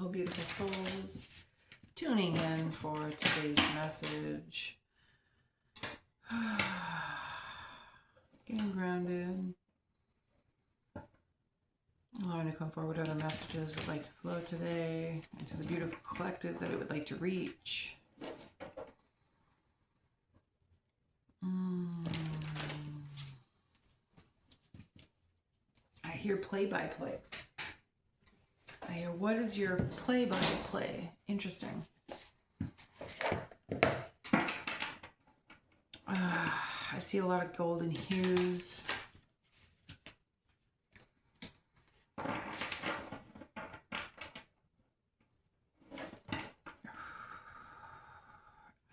Hello, beautiful souls. Tuning in for today's message. Getting grounded. Allowing to come forward with other messages that would like to flow today into the beautiful collective that it would like to reach. I hear play-by-play. I hear, what is your play-by-play? Interesting. I see a lot of golden hues. I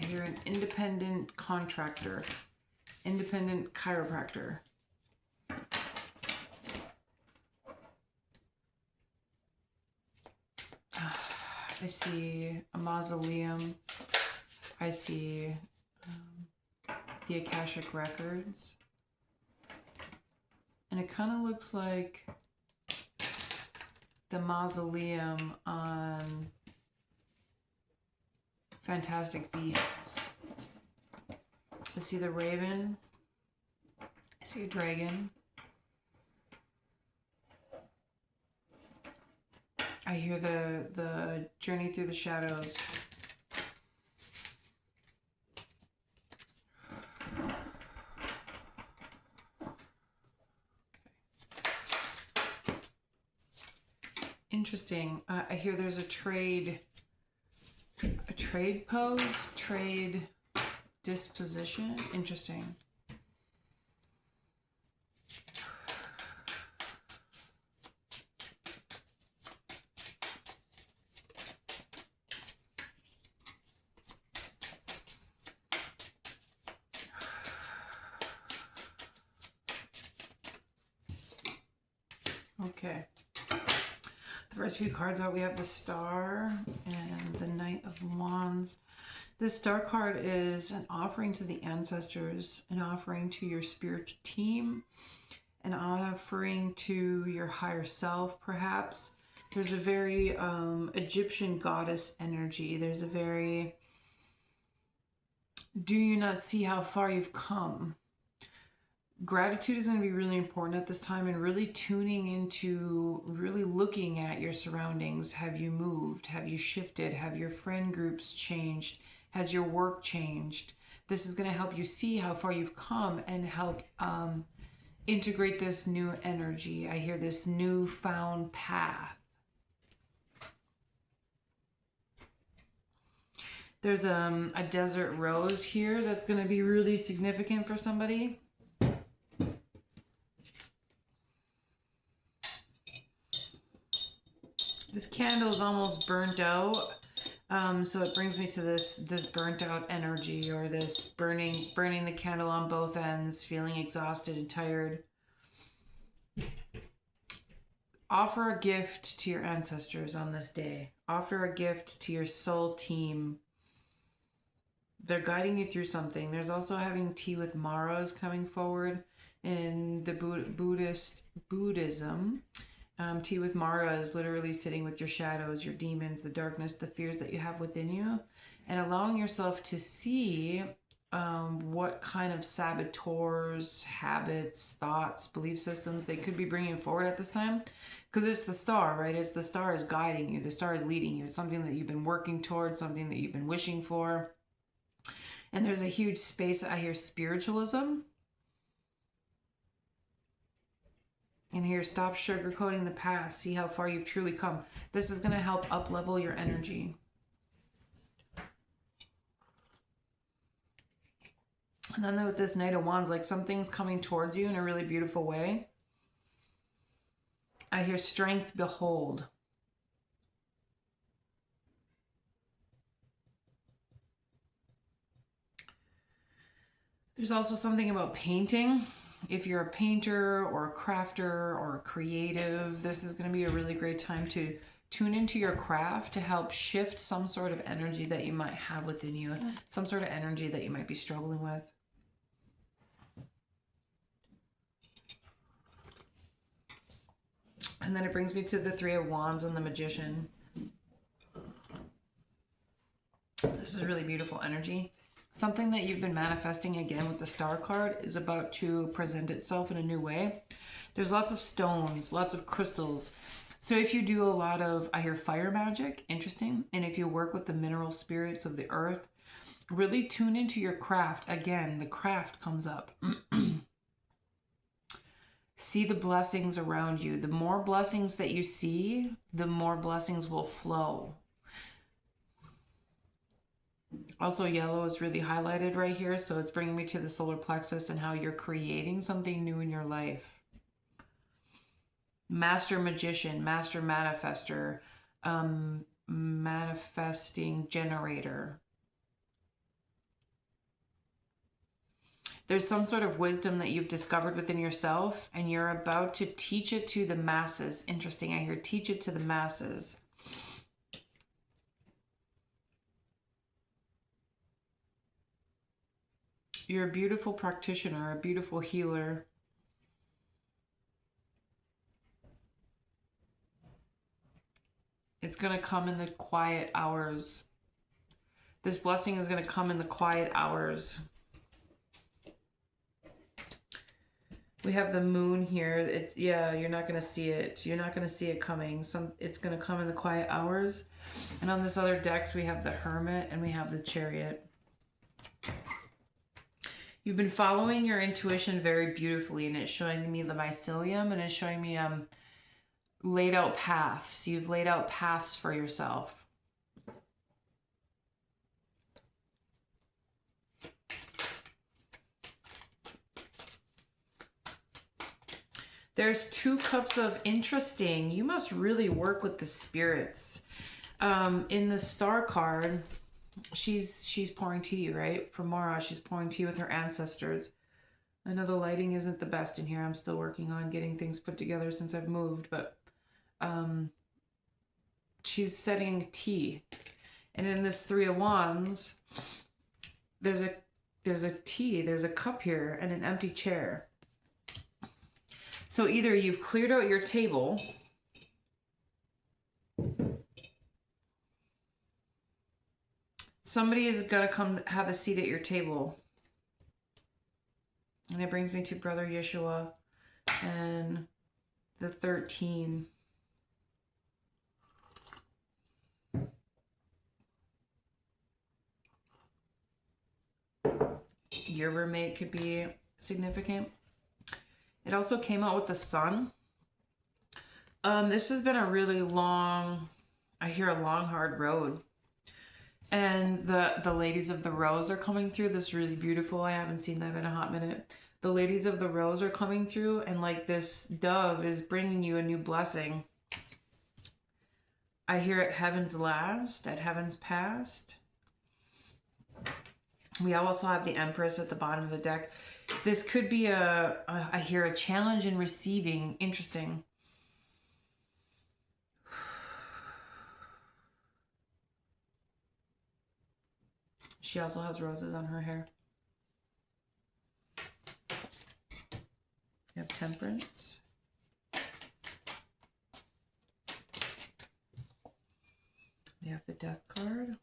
hear an independent contractor, independent chiropractor. I see a mausoleum. I see the Akashic Records. And it kind of looks like the mausoleum on Fantastic Beasts. I see the raven. I see a dragon. I hear the journey through the shadows. Interesting. I hear there's a trade pose, trade disposition. Interesting. Okay. The first few cards out, we have the Star and the Knight of Wands. This Star card is an offering to the ancestors, an offering to your spirit team, an offering to your higher self, perhaps. There's a very Egyptian goddess energy. There's a very, do you not see how far you've come? Gratitude is going to be really important at this time, and really tuning into, really looking at your surroundings. Have you moved? Have you shifted? Have your friend groups changed? Has your work changed? This is going to help you see how far you've come and help integrate this new energy. I hear this newfound path. There's a desert rose here that's going to be really significant for somebody. This candle is almost burnt out, so it brings me to this burnt out energy, or this burning the candle on both ends, feeling exhausted and tired. Offer a gift to your ancestors on this day. Offer a gift to your soul team. They're guiding you through something. There's also having tea with Maras coming forward in the Buddhism. Tea with Mara is literally sitting with your shadows, your demons, the darkness, the fears that you have within you, and allowing yourself to see what kind of saboteurs, habits, thoughts, belief systems they could be bringing forward at this time. Because it's the star, right? It's the star is guiding you. The star is leading you. It's something that you've been working towards, something that you've been wishing for. And there's a huge space, I hear, spiritualism. And here, stop sugarcoating the past. See how far you've truly come. This is going to help up-level your energy. And then with this Knight of Wands, like something's coming towards you in a really beautiful way. I hear strength, behold. There's also something about painting. If you're a painter or a crafter or a creative, this is going to be a really great time to tune into your craft to help shift some sort of energy that you might have within you, some sort of energy that you might be struggling with. And then it brings me to the Three of Wands and the Magician. is really beautiful energy. Something that you've been manifesting again with the star card is about to present itself in a new way. There's lots of stones, lots of crystals. So if you do a lot of, I hear fire magic, interesting. And if you work with the mineral spirits of the earth, really tune into your craft. Again, the craft comes up. See the blessings around you. The more blessings that you see, the more blessings will flow. Also, yellow is really highlighted right here, so it's bringing me to the solar plexus and how you're creating something new in your life. Master magician, master manifester, manifesting generator. There's some sort of wisdom that you've discovered within yourself, and you're about to teach it to the masses. Interesting, I hear teach it to the masses. You're a beautiful practitioner, a beautiful healer. It's going to come in the quiet hours. This blessing is going to come in the quiet hours. We have the moon here. It's, yeah, you're not going to see it. You're not going to see it coming. It's going to come in the quiet hours. And on this other decks, we have the Hermit and we have the Chariot. You've been following your intuition very beautifully, and it's showing me the mycelium, and it's showing me laid out paths. You've laid out paths for yourself. There's 2 cups of interesting. You must really work with the spirits. In the star card, she's pouring tea, right? For Mara, she's pouring tea with her ancestors. I know the lighting isn't the best in here. I'm still working on getting things put together since I've moved, but she's setting tea. And in this 3 of Wands, there's a tea, there's a cup here and an empty chair. So either you've cleared out your table, somebody is going to come have a seat at your table. And it brings me to Brother Yeshua and the 13. Your roommate could be significant. It also came out with the sun. This has been a really long, I hear a long, hard road. And the ladies of the rose are coming through. This is really beautiful. I haven't seen that in a hot minute. The ladies of the rose are coming through, and like this dove is bringing you a new blessing. I hear at heaven's last, at heaven's past. We also have the Empress at the bottom of the deck. This could be I hear a challenge in receiving. Interesting. She also has roses on her hair. You have Temperance. We have the Death card.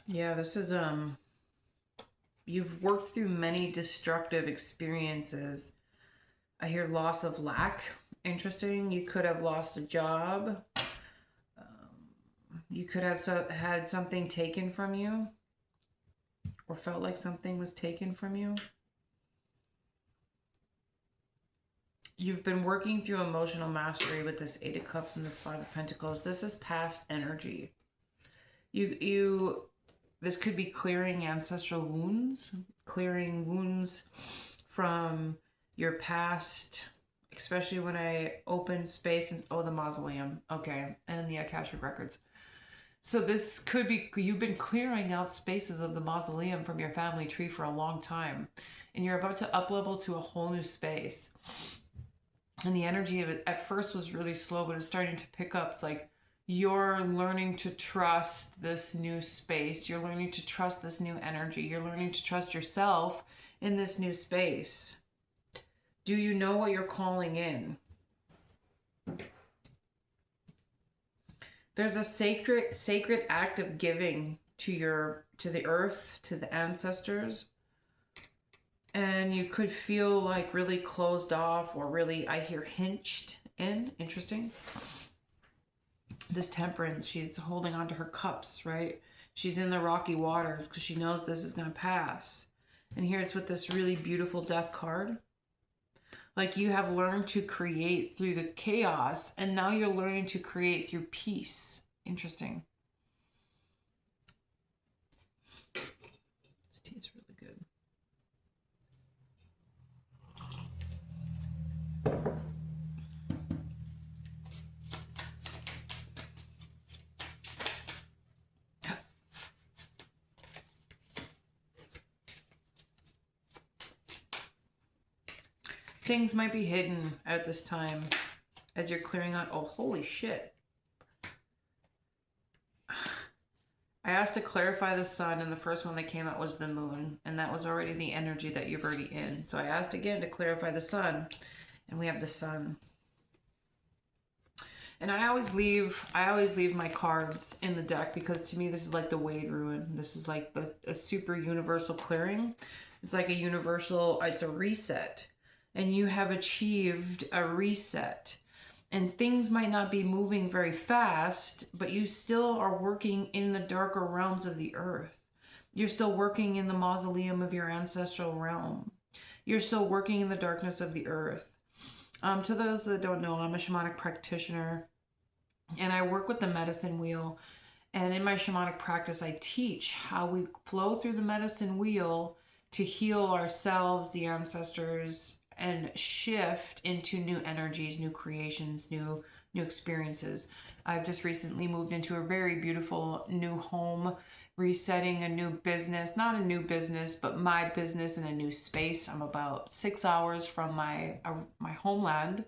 Yeah, this is, you've worked through many destructive experiences. I hear loss of lack. Interesting. You could have lost a job. You could have had something taken from you, or felt like something was taken from you. You've been working through emotional mastery with this 8 of Cups and this 5 of Pentacles. This is past energy. This could be clearing ancestral wounds, clearing wounds from your past, especially when I open space and, oh, the mausoleum. Okay. And the Akashic records. So this could be, you've been clearing out spaces of the mausoleum from your family tree for a long time, and you're about to up level to a whole new space. And the energy of it at first was really slow, but it's starting to pick up. It's like, you're learning to trust this new space. You're learning to trust this new energy. You're learning to trust yourself in this new space. Do you know what you're calling in? There's a sacred act of giving to the earth, to the ancestors. And you could feel like really closed off, or really, I hear, hinged in. Interesting. This Temperance, she's holding on to her cups, right? She's in the rocky waters because she knows this is going to pass. And here it's with this really beautiful Death card. Like, you have learned to create through the chaos, and now you're learning to create through peace. Interesting. This tea is really good. Things might be hidden at this time as you're clearing out. Oh, holy shit. I asked to clarify the sun, and the first one that came out was the moon, and that was already the energy that you're already in. So I asked again to clarify the sun, and we have the sun. And I always leave my cards in the deck, because to me this is like the Wade Ruin. This is like a super universal clearing. It's like a universal, it's a reset. And you have achieved a reset. And things might not be moving very fast, but you still are working in the darker realms of the earth. You're still working in the mausoleum of your ancestral realm. You're still working in the darkness of the earth. To those that don't know, I'm a shamanic practitioner, and I work with the medicine wheel. And in my shamanic practice, I teach how we flow through the medicine wheel to heal ourselves, the ancestors, and shift into new energies, new creations, new experiences. I've just recently moved into a very beautiful new home, resetting a new business, not a new business, but my business in a new space. I'm about 6 hours from my homeland,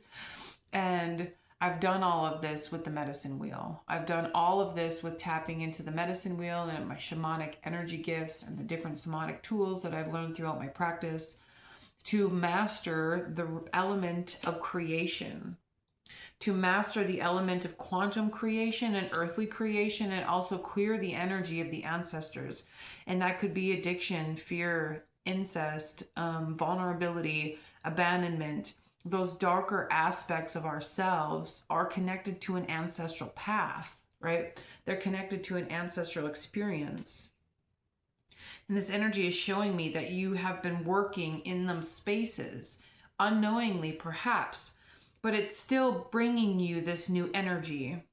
and I've done all of this with the medicine wheel. I've done all of this with tapping into the medicine wheel and my shamanic energy gifts and the different shamanic tools that I've learned throughout my practice, to master the element of creation, to master the element of quantum creation and earthly creation, and also clear the energy of the ancestors. And that could be addiction, fear, incest, vulnerability, abandonment. Those darker aspects of ourselves are connected to an ancestral path, right? They're connected to an ancestral experience. And this energy is showing me that you have been working in them spaces, unknowingly perhaps, but it's still bringing you this new energy.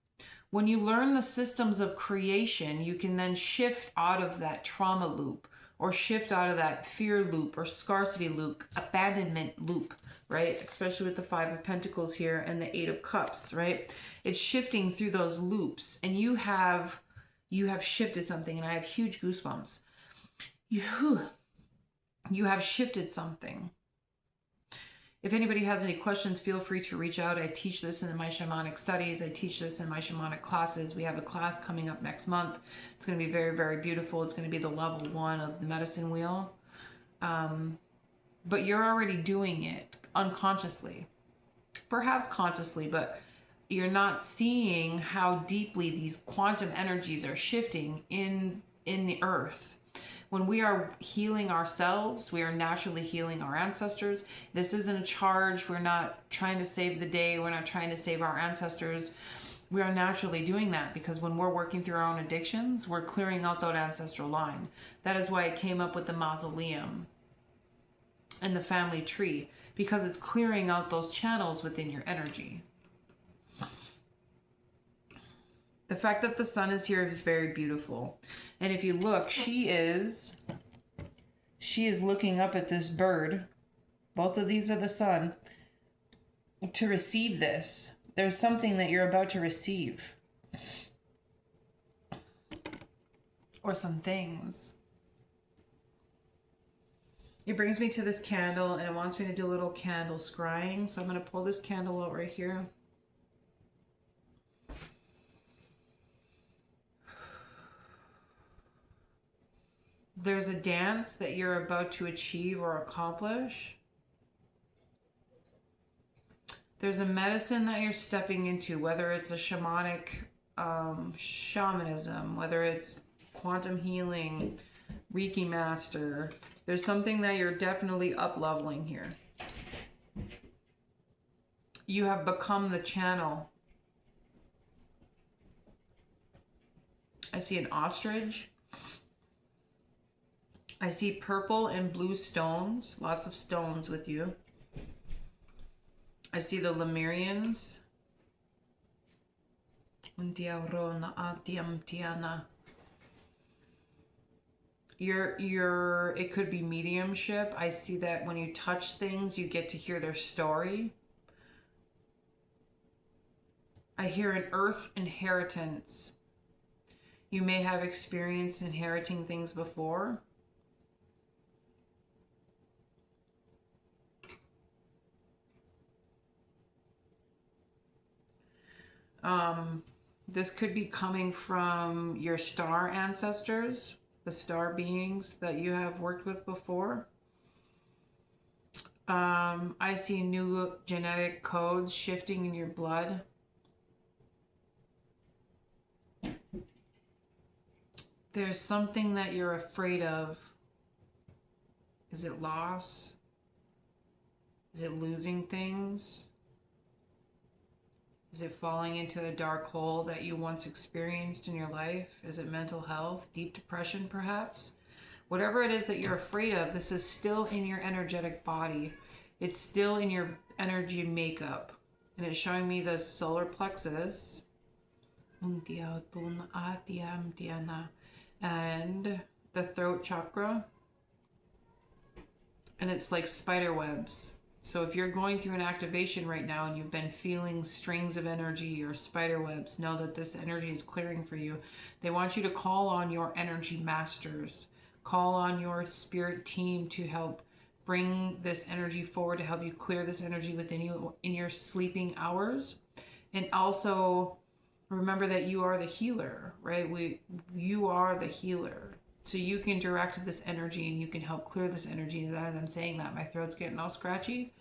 When you learn the systems of creation, you can then shift out of that trauma loop, or shift out of that fear loop or scarcity loop, abandonment loop, right? Especially with the Five of Pentacles here and the Eight of Cups, right? It's shifting through those loops, and you have shifted something, and I have huge goosebumps. You have shifted something. If anybody has any questions, feel free to reach out. I teach this in my shamanic studies. I teach this in my shamanic classes. We have a class coming up next month. It's going to be very, very beautiful. It's going to be the level 1 of the medicine wheel. But you're already doing it unconsciously, perhaps consciously, but you're not seeing how deeply these quantum energies are shifting in the earth. When we are healing ourselves, we are naturally healing our ancestors. This isn't a charge. We're not trying to save the day. We're not trying to save our ancestors. We are naturally doing that because when we're working through our own addictions, we're clearing out that ancestral line. That is why it came up with the mausoleum and the family tree, because it's clearing out those channels within your energy. The fact that the sun is here is very beautiful. And if you look, she is looking up at this bird. Both of these are the sun. To receive this. There's something that you're about to receive. Or some things. It brings me to this candle, and it wants me to do a little candle scrying. So I'm going to pull this candle out right here. There's a dance that you're about to achieve or accomplish. There's a medicine that you're stepping into, whether it's a shamanic shamanism, whether it's quantum healing, Reiki master. There's something that you're definitely up-leveling here. You have become the channel. I see an ostrich. I see purple and blue stones, lots of stones with you. I see the Lemurians. It could be mediumship. I see that when you touch things, you get to hear their story. I hear an earth inheritance. You may have experienced inheriting things before. This could be coming from your star ancestors, the star beings that you have worked with before. I see new genetic codes shifting in your blood. There's something that you're afraid of. Is it loss? Is it losing things? Is it falling into a dark hole that you once experienced in your life? Is it mental health, deep depression perhaps? Whatever it is that you're afraid of, this is still in your energetic body. It's still in your energy makeup. And it's showing me the solar plexus. And the throat chakra. And it's like spider webs. So if you're going through an activation right now and you've been feeling strings of energy or spider webs, know that this energy is clearing for you. They want you to call on your energy masters. Call on your spirit team to help bring this energy forward, to help you clear this energy within you in your sleeping hours. And also remember that you are the healer, right? You are the healer. So you can direct this energy and you can help clear this energy. And as I'm saying that, my throat's getting all scratchy.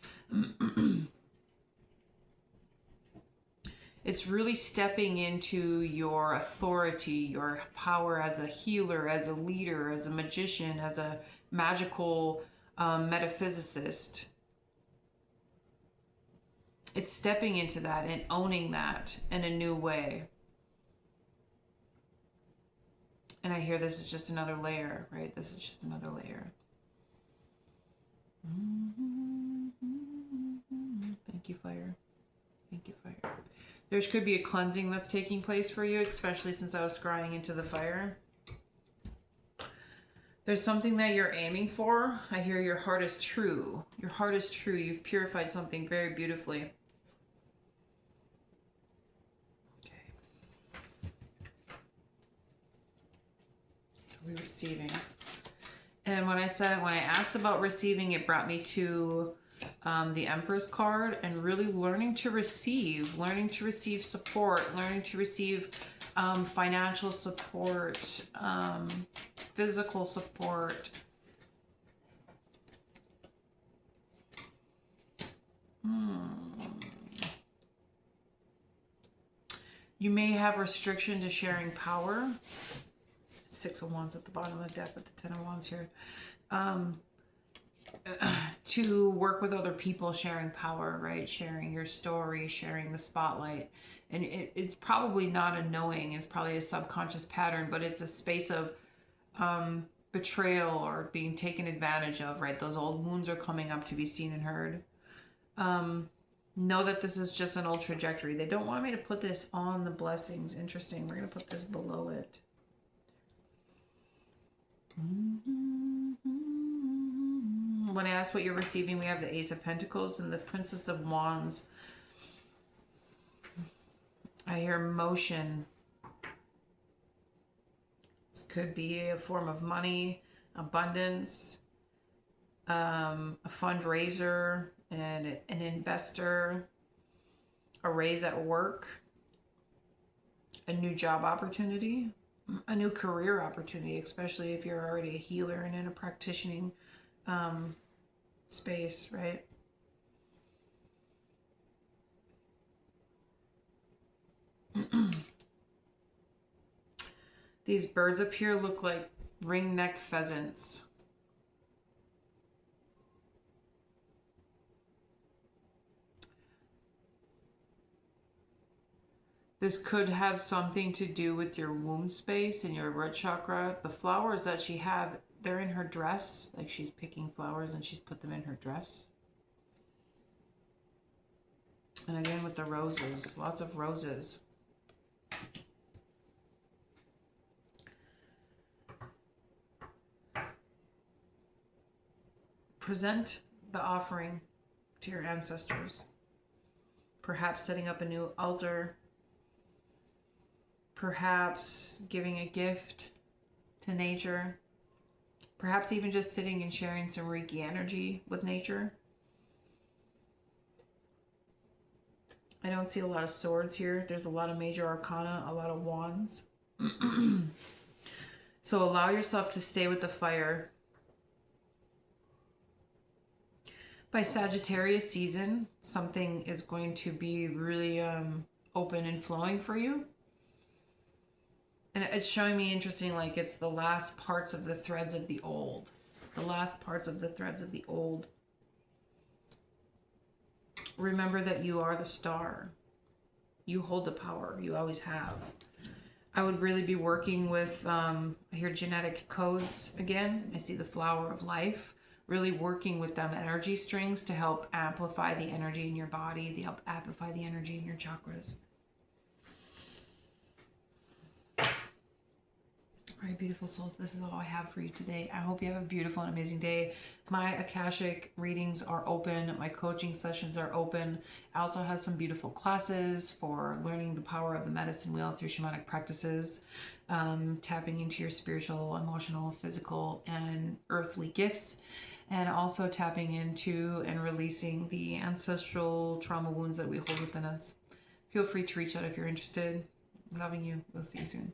It's really stepping into your authority, your power as a healer, as a leader, as a magician, as a magical metaphysicist. It's stepping into that and owning that in a new way. And I hear this is just another layer, right? This is just another layer. Thank you, fire. Thank you, fire. There could be a cleansing that's taking place for you, especially since I was scrying into the fire. There's something that you're aiming for. I hear your heart is true. Your heart is true. You've purified something very beautifully. We're receiving. And when I asked about receiving, it brought me to the Empress card, and really learning to receive support, learning to receive financial support, physical support. You may have restriction to sharing power. Six of Wands at the bottom of the deck with the Ten of Wands here. To work with other people, sharing power, right? Sharing your story, sharing the spotlight. And it's probably not a knowing, it's probably a subconscious pattern, but it's a space of betrayal or being taken advantage of, right? Those old wounds are coming up to be seen and heard. Know that this is just an old trajectory. They don't want me to put this on the blessings. Interesting. We're going to put this below it. When I ask what you're receiving, we have the Ace of Pentacles and the Princess of Wands. I hear motion. This could be a form of money, abundance, a fundraiser, and an investor, a raise at work, a new job opportunity, a new career opportunity, especially if you're already a healer and in a practicing space, right? These birds up here look like ring-necked pheasants. This could have something to do with your womb space and your root chakra. The flowers that she have, they're in her dress. Like she's picking flowers and she's put them in her dress. And again with the roses, lots of roses. Present the offering to your ancestors. Perhaps setting up a new altar. Perhaps giving a gift to nature. Perhaps even just sitting and sharing some Reiki energy with nature. I don't see a lot of swords here. There's a lot of major arcana, a lot of wands. So allow yourself to stay with the fire. By Sagittarius season, something is going to be really open and flowing for you. And it's showing me interesting, like it's the last parts of the threads of the old. The last parts of the threads of the old. Remember that you are the star. You hold the power. You always have. I would really be working with, I hear genetic codes again. I see the flower of life. Really working with them energy strings to help amplify the energy in your body. To help amplify the energy in your chakras. All right, beautiful souls, this is all I have for you today. I hope you have a beautiful and amazing day. My Akashic readings are open. My coaching sessions are open. I also have some beautiful classes for learning the power of the medicine wheel through shamanic practices, tapping into your spiritual, emotional, physical, and earthly gifts, and also tapping into and releasing the ancestral trauma wounds that we hold within us. Feel free to reach out if you're interested. Loving you. We'll see you soon.